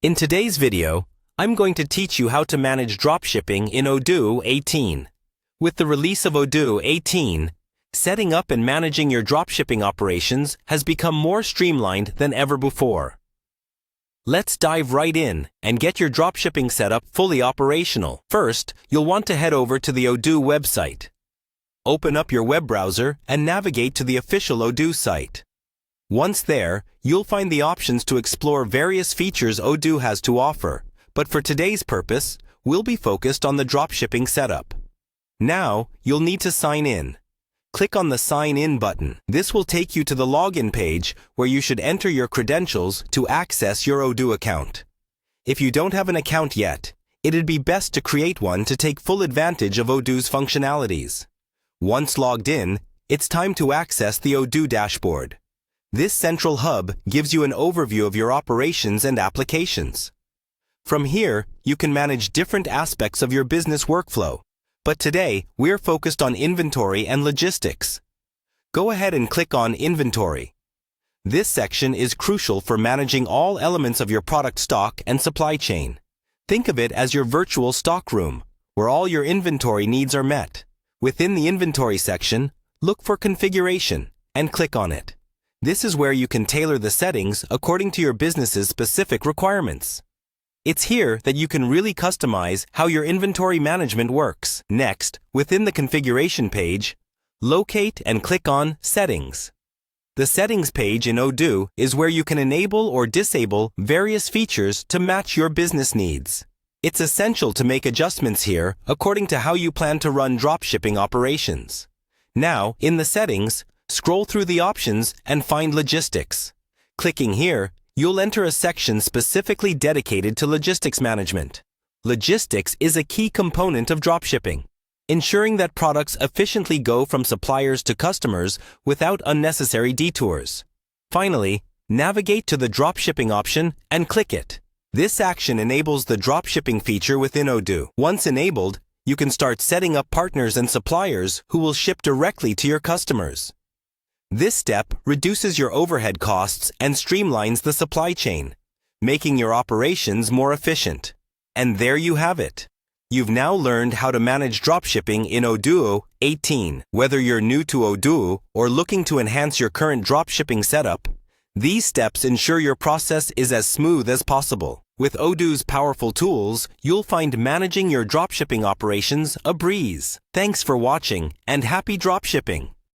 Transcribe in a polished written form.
In today's video, I'm going to teach you how to manage dropshipping in Odoo 18. With the release of Odoo 18, setting up and managing your dropshipping operations has become more streamlined than ever before. Let's dive right in and get your dropshipping setup fully operational. First, you'll want to head over to the Odoo website. Open up your web browser and navigate to the official Odoo site. Once there, you'll find the options to explore various features Odoo has to offer, but for today's purpose, we'll be focused on the dropshipping setup. Now, you'll need to sign in. Click on the Sign In button. This will take you to the login page where you should enter your credentials to access your Odoo account. If you don't have an account yet, it'd be best to create one to take full advantage of Odoo's functionalities. Once logged in, it's time to access the Odoo dashboard. This central hub gives you an overview of your operations and applications. From here, you can manage different aspects of your business workflow. But today, we're focused on inventory and logistics. Go ahead and click on Inventory. This section is crucial for managing all elements of your product stock and supply chain. Think of it as your virtual stockroom, where all your inventory needs are met. Within the Inventory section, look for Configuration and click on it. This is where you can tailor the settings according to your business's specific requirements. It's here that you can really customize how your inventory management works. Next, within the configuration page, locate and click on Settings. The Settings page in Odoo is where you can enable or disable various features to match your business needs. It's essential to make adjustments here according to how you plan to run dropshipping operations. Now, in the settings, scroll through the options and find Logistics. Clicking here, you'll enter a section specifically dedicated to logistics management. Logistics is a key component of dropshipping, ensuring that products efficiently go from suppliers to customers without unnecessary detours. Finally, navigate to the dropshipping option and click it. This action enables the dropshipping feature within Odoo. Once enabled, you can start setting up partners and suppliers who will ship directly to your customers. This step reduces your overhead costs and streamlines the supply chain, making your operations more efficient. And there you have it. You've now learned how to manage dropshipping in Odoo 18. Whether you're new to Odoo or looking to enhance your current dropshipping setup, these steps ensure your process is as smooth as possible. With Odoo's powerful tools, you'll find managing your dropshipping operations a breeze. Thanks for watching and happy dropshipping!